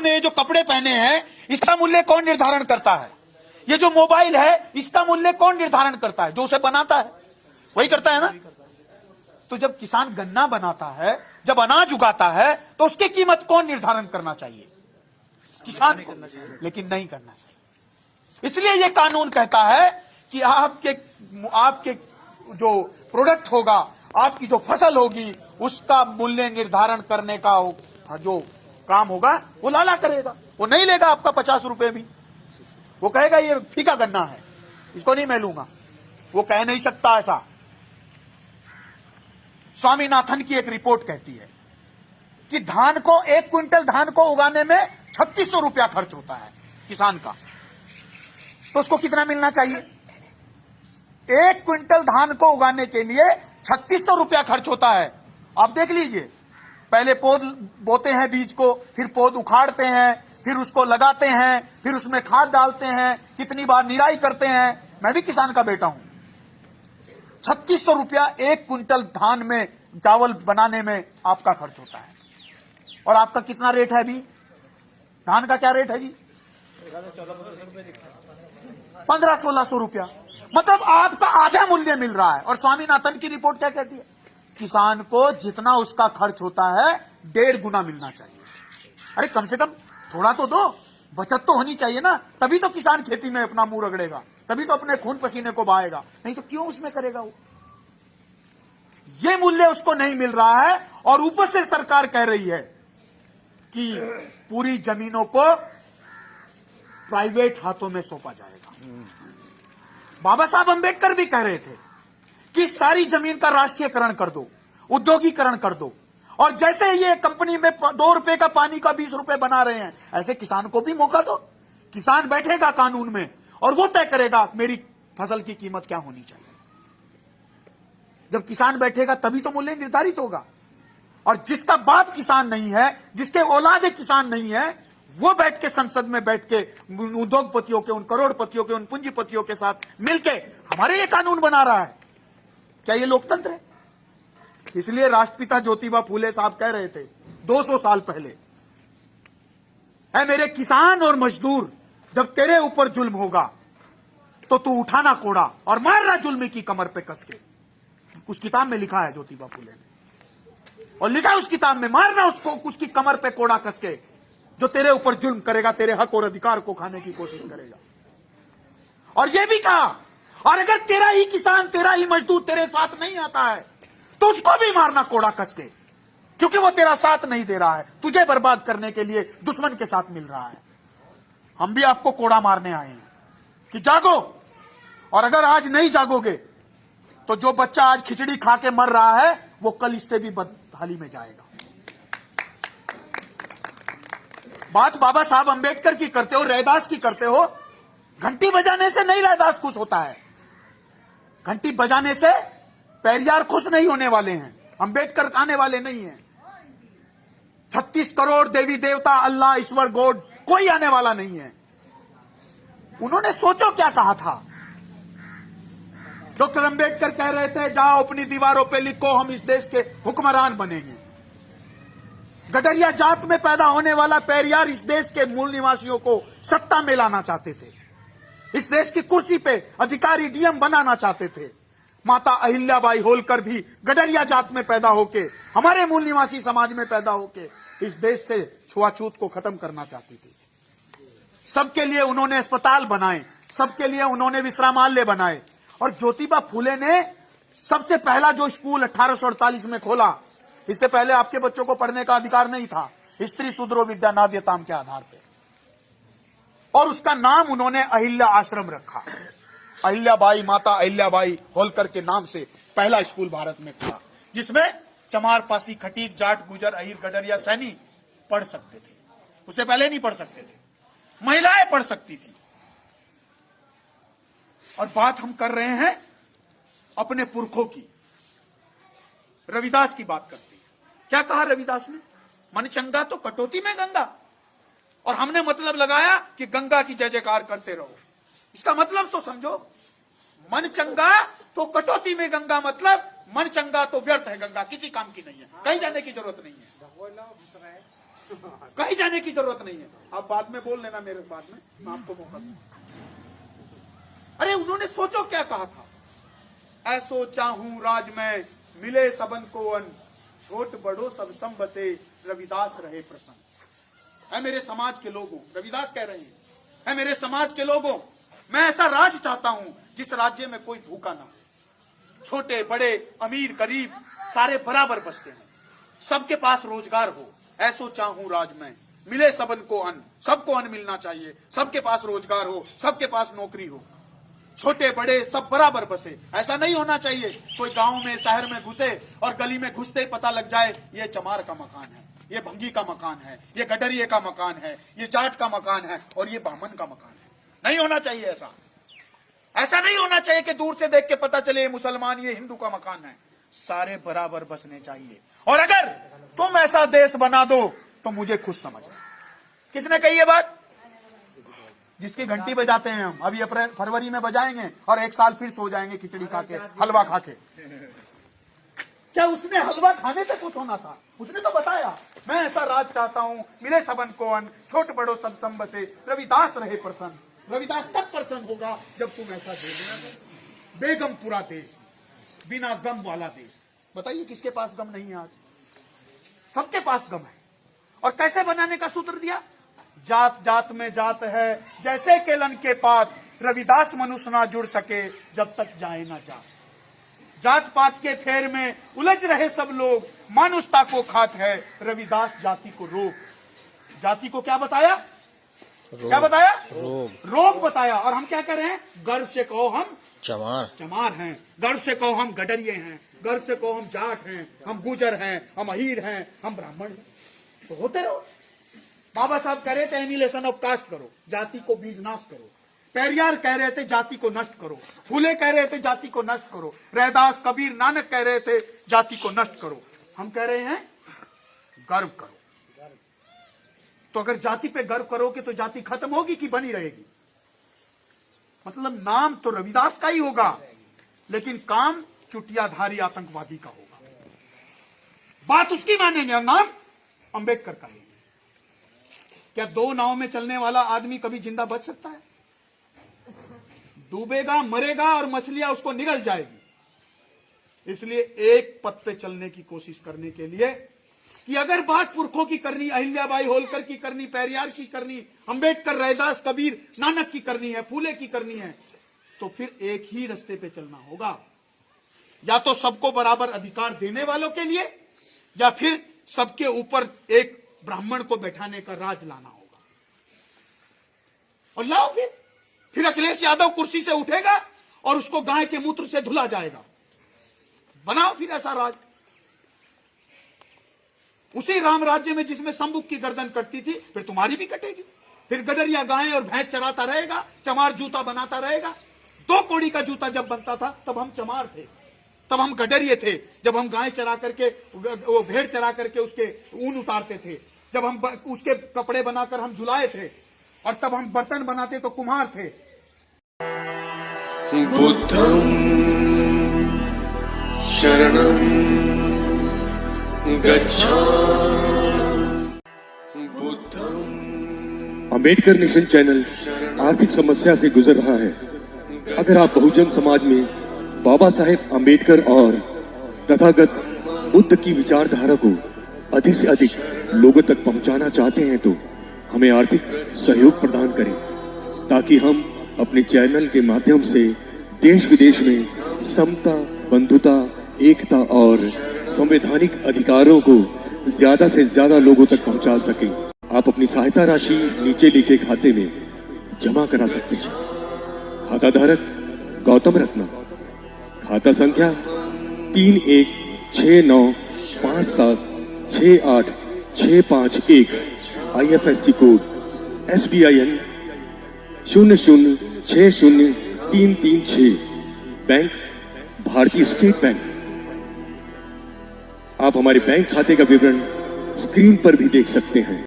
आपने जो कपड़े पहने हैं इसका मूल्य कौन निर्धारण करता है? ये जो मोबाइल है इसका मूल्य कौन निर्धारण करता है? जो उसे बनाता है वही करता है ना। तो जब किसान गन्ना बनाता है, जब अनाज उगाता है, तो उसकी कीमत कौन निर्धारण करना चाहिए? किसान को, लेकिन नहीं करना चाहिए। इसलिए ये कानून कहता है कि आपके जो प्रोडक्ट होगा, आपकी जो फसल होगी, उसका मूल्य निर्धारण करने का जो काम होगा वो लाला करेगा। वो नहीं लेगा आपका 50 रुपए भी, वो कहेगा ये फीका गन्ना है, इसको नहीं मैं लूंगा। वो कह नहीं सकता ऐसा। स्वामीनाथन की एक रिपोर्ट कहती है कि धान को, 1 क्विंटल धान को उगाने में 3600 रुपया खर्च होता है किसान का, तो उसको कितना मिलना चाहिए? 1 क्विंटल धान को उगाने के लिए 3600 रुपया खर्च होता है। आप देख लीजिए, पहले पौध बोते हैं बीज को, फिर पौध उखाड़ते हैं, फिर उसको लगाते हैं, फिर उसमें खाद डालते हैं, कितनी बार निराई करते हैं। मैं भी किसान का बेटा हूं। 3600 रुपया 1 क्विंटल धान में, चावल बनाने में आपका खर्च होता है। और आपका कितना रेट है अभी? धान का क्या रेट है जी? 1500-1600 रुपया, मतलब आपका आधा मूल्य मिल रहा है। और स्वामीनाथन की रिपोर्ट क्या कहती है? किसान को जितना उसका खर्च होता है 1.5 गुना मिलना चाहिए। अरे कम से कम थोड़ा तो दो, बचत तो होनी चाहिए ना। तभी तो किसान खेती में अपना मुंह रगड़ेगा, तभी तो अपने खून पसीने को बहाएगा, नहीं तो क्यों उसमें करेगा वो? ये मूल्य उसको नहीं मिल रहा है। और ऊपर से सरकार कह रही है कि पूरी जमीनों को प्राइवेट हाथों में सौंपा जाएगा। बाबा साहब अंबेडकर भी कह रहे थे कि सारी जमीन का राष्ट्रीयकरण कर दो, उद्योगीकरण कर दो। और जैसे ये कंपनी में 2 रुपए का पानी का 20 रुपए बना रहे हैं, ऐसे किसान को भी मौका दो। किसान बैठेगा कानून में और वो तय करेगा मेरी फसल की कीमत क्या होनी चाहिए। जब किसान बैठेगा तभी तो मूल्य निर्धारित होगा। और जिसका बाप किसान नहीं है, जिसके औलाद किसान नहीं है, वो बैठ के संसद में बैठ के उद्योगपतियों के, उन करोड़पतियों के, उन पूंजीपतियों के साथ मिलके हमारे ये कानून बना रहा है। क्या ये लोकतंत्र है? इसलिए राष्ट्रपिता ज्योतिबा फूले साहब कह रहे थे 200 साल पहले, है मेरे किसान और मजदूर, जब तेरे ऊपर जुल्म होगा तो तू उठाना कोड़ा और मारना जुल्मी की कमर पे कस के। उस किताब में लिखा है ज्योतिबा फूले ने, और लिखा उस किताब में, मारना उसको, उसकी कमर पे कोड़ा कस के, जो तेरे ऊपर जुल्म करेगा, तेरे हक और अधिकार को खाने की कोशिश करेगा। और यह भी कहा, और अगर तेरा ही किसान, तेरा ही मजदूर तेरे साथ नहीं आता है तो उसको भी मारना कोड़ा कस के, क्योंकि वो तेरा साथ नहीं दे रहा है, तुझे बर्बाद करने के लिए दुश्मन के साथ मिल रहा है। हम भी आपको कोड़ा मारने आए हैं कि जागो। और अगर आज नहीं जागोगे तो जो बच्चा आज खिचड़ी खा के मर रहा है वो कल इससे भी बदहाली में जाएगा। बात बाबा साहब अंबेडकर की करते हो, रैदास की करते हो। घंटी बजाने से नहीं रैदास खुश होता है, घंटी बजाने से पेरियार खुश नहीं होने वाले हैं, अंबेडकर आने वाले नहीं हैं। 36 करोड़ देवी देवता, अल्लाह, ईश्वर, गॉड, कोई आने वाला नहीं है। उन्होंने सोचो क्या कहा था। डॉक्टर अंबेडकर कह रहे थे, जाओ अपनी दीवारों पे लिखो, हम इस देश के हुक्मरान बनेंगे। गडरिया जात में पैदा होने वाला पेरियार इस देश के मूल निवासियों को सत्ता में लाना चाहते थे, इस देश की कुर्सी पे अधिकारी, डीएम बनाना चाहते थे। माता अहिल्याबाई होलकर भी गडरिया जात में पैदा होके, हमारे मूल निवासी समाज में पैदा होके इस देश से छुआछूत को खत्म करना चाहती थी। सबके लिए उन्होंने अस्पताल बनाए, सबके लिए उन्होंने विश्रामालय बनाए। और ज्योतिबा फूले ने सबसे पहला जो स्कूल 1848 में खोला, इससे पहले आपके बच्चों को पढ़ने का अधिकार नहीं था, स्त्री शूद्रो विद्या नाद्यताम के आधार पे, और उसका नाम उन्होंने अहिल्या आश्रम रखा। अहिल्याबाई, माता अहिल्याबाई होलकर के नाम से पहला स्कूल भारत में खुला, जिसमें चमार, पासी, खटीक, जाट, गुजर, अहिर, गडरिया, सैनी पढ़ सकते थे। उससे पहले नहीं पढ़ सकते थे, महिलाएं पढ़ सकती थी। और बात हम कर रहे हैं अपने पुरखों की, रविदास की बात करते हैं। क्या कहा रविदास ने? मन चंगा तो कटौती में गंगा। और हमने मतलब लगाया कि गंगा की जय जयकार करते रहो। इसका मतलब तो समझो, मन चंगा तो कटौती में गंगा, मतलब मन चंगा तो व्यर्थ है गंगा, किसी काम की नहीं है, कहीं जाने की जरूरत नहीं है। कहीं जाने की जरूरत नहीं है। आप बाद में बोल लेना मेरे बाद में, मैं आपको मौका दूंगा। अरे उन्होंने सोचो क्या कहा था, ऐसो चाहूं राज में मिले सबन को अन, छोट बड़ो सब सम बसे रविदास रहे प्रसन्न। है मेरे समाज के लोगों, रविदास कह रहे हैं, है मेरे समाज के लोगों, मैं ऐसा राज चाहता हूं जिस राज्य में कोई भूखा ना हो, छोटे बड़े अमीर गरीब सारे बराबर बसते हैं, सबके पास रोजगार हो। ऐसो चाहूं राज में मिले सबन को अन्न, सबको अन्न मिलना चाहिए, सबके पास रोजगार हो, सबके पास नौकरी हो, छोटे बड़े सब बराबर बसे। ऐसा नहीं होना चाहिए कोई गांव में शहर में घुसे और गली में घुसते ही पता लग जाए ये चमार का मकान है, ये भंगी का मकान है, ये गडरिये का मकान है, ये जाट का मकान है और ये बामन का मकान है। नहीं होना चाहिए ऐसा। ऐसा नहीं होना चाहिए कि दूर से देख के पता चले ये मुसलमान ये हिंदू का मकान है। सारे बराबर बसने चाहिए। और अगर तुम ऐसा देश बना दो तो मुझे खुश समझना। किसने कही ये बात? जिसकी घंटी बजाते हैं हम, अभी अप्रैल फरवरी में बजाएंगे और एक साल फिर सो जाएंगे खिचड़ी खा के, हलवा खा के। क्या उसने हलवा खाने से कुछ होना था? उसने तो बताया मैं ऐसा राज चाहता हूं मिले सबन को अन्न, छोट बड़ो सब सम बसे रविदास रहे प्रसन्न। रविदास तब प्रसन्न होगा जब तुम ऐसा दे। बेगम पूरा देश, बिना गम वाला देश। बताइए किसके पास गम नहीं है आज? सबके पास गम है। और कैसे बनाने का सूत्र दिया? जात जात में जात है जैसे केलन के पात, रविदास मनुष्य ना जुड़ सके जब तक जाए ना जात। जात पात के फेर में उलझ रहे सब लोग, मानुषता को खात है रविदास जाति को रोग। जाति को क्या बताया? क्या बताया? रोग बताया। और हम क्या कर रहे हैं? गर्व से कहो हम चमार हैं, गर्व से कहो हम गडरिये हैं, गर्व से कहो हम जाट हैं, हम गुजर हैं, हम अहीर हैं, हम ब्राह्मण हैं। तो होते रहो। बाबा साहब कह रहे थे एनिलेशन ऑफ कास्ट करो, जाति को बीज नाश करो। पेरियार कह रहे थे जाति को नष्ट करो। फूले कह रहे थे जाति को नष्ट करो। रैदास कबीर नानक कह रहे थे जाति को नष्ट करो। हम कह रहे हैं गर्व करो। तो अगर जाति पे गर्व करोगे तो जाति खत्म होगी कि बनी रहेगी? मतलब नाम तो रविदास का ही होगा लेकिन काम चुटियाधारी आतंकवादी का होगा। बात उसकी मानेंगे और नाम अंबेडकर का लेंगे। क्या दो नाव में चलने वाला आदमी कभी जिंदा बच सकता है? डूबेगा, मरेगा और मछलियां उसको निगल जाएगी। इसलिए एक पथ पे चलने की कोशिश करने के लिए कि अगर बात पुरखों की करनी, अहिल्याबाई होलकर की करनी, पेरियार की करनी, अंबेडकर, रैदास, कबीर, नानक की करनी है, फूले की करनी है, तो फिर एक ही रास्ते पे चलना होगा। या तो सबको बराबर अधिकार देने वालों के लिए, या फिर सबके ऊपर एक ब्राह्मण को बैठाने का राज लाना होगा। और लाओ फिर अखिलेश यादव कुर्सी से उठेगा और उसको गाय के मूत्र से धुला जाएगा। बनाओ फिर ऐसा राज। उसी राम राज्य में जिसमें शंभुक की गर्दन कटती थी, फिर तुम्हारी भी कटेगी। फिर गडरिया गाय और भैंस चराता रहेगा, चमार जूता बनाता रहेगा। 2 कौड़ी का जूता जब बनता था तब हम चमार थे, तब हम गडरिये थे। जब हम गाय चरा करके, वो भेड़ चरा करके उसके ऊन उतारते थे, जब हम उसके कपड़े बनाकर हम झुलाए थे, और तब हम बर्तन बनाते तो कुम्हार थे। बुद्धं शरणं अंबेडकर नेशन चैनल आर्थिक समस्या से गुजर रहा है। अगर आप बहुजन समाज में बाबा साहेब अंबेडकर और तथागत बुद्ध की विचारधारा को अधिक से अधिक लोगों तक पहुंचाना चाहते हैं तो हमें आर्थिक सहयोग प्रदान करें, ताकि हम अपने चैनल के माध्यम से देश विदेश में समता, बंधुता, एकता और संवैधानिक अधिकारों को ज्यादा से ज्यादा लोगों तक पहुंचा सकें। आप अपनी सहायता राशि नीचे लिखे खाते में जमा करा सकते हैं। खाता धारक गौतम रत्ना, खाता संख्या 316957686551, IFSC कोड SBIN 0060336, बैंक भारतीय स्टेट बैंक। आप हमारे बैंक खाते का विवरण स्क्रीन पर भी देख सकते हैं।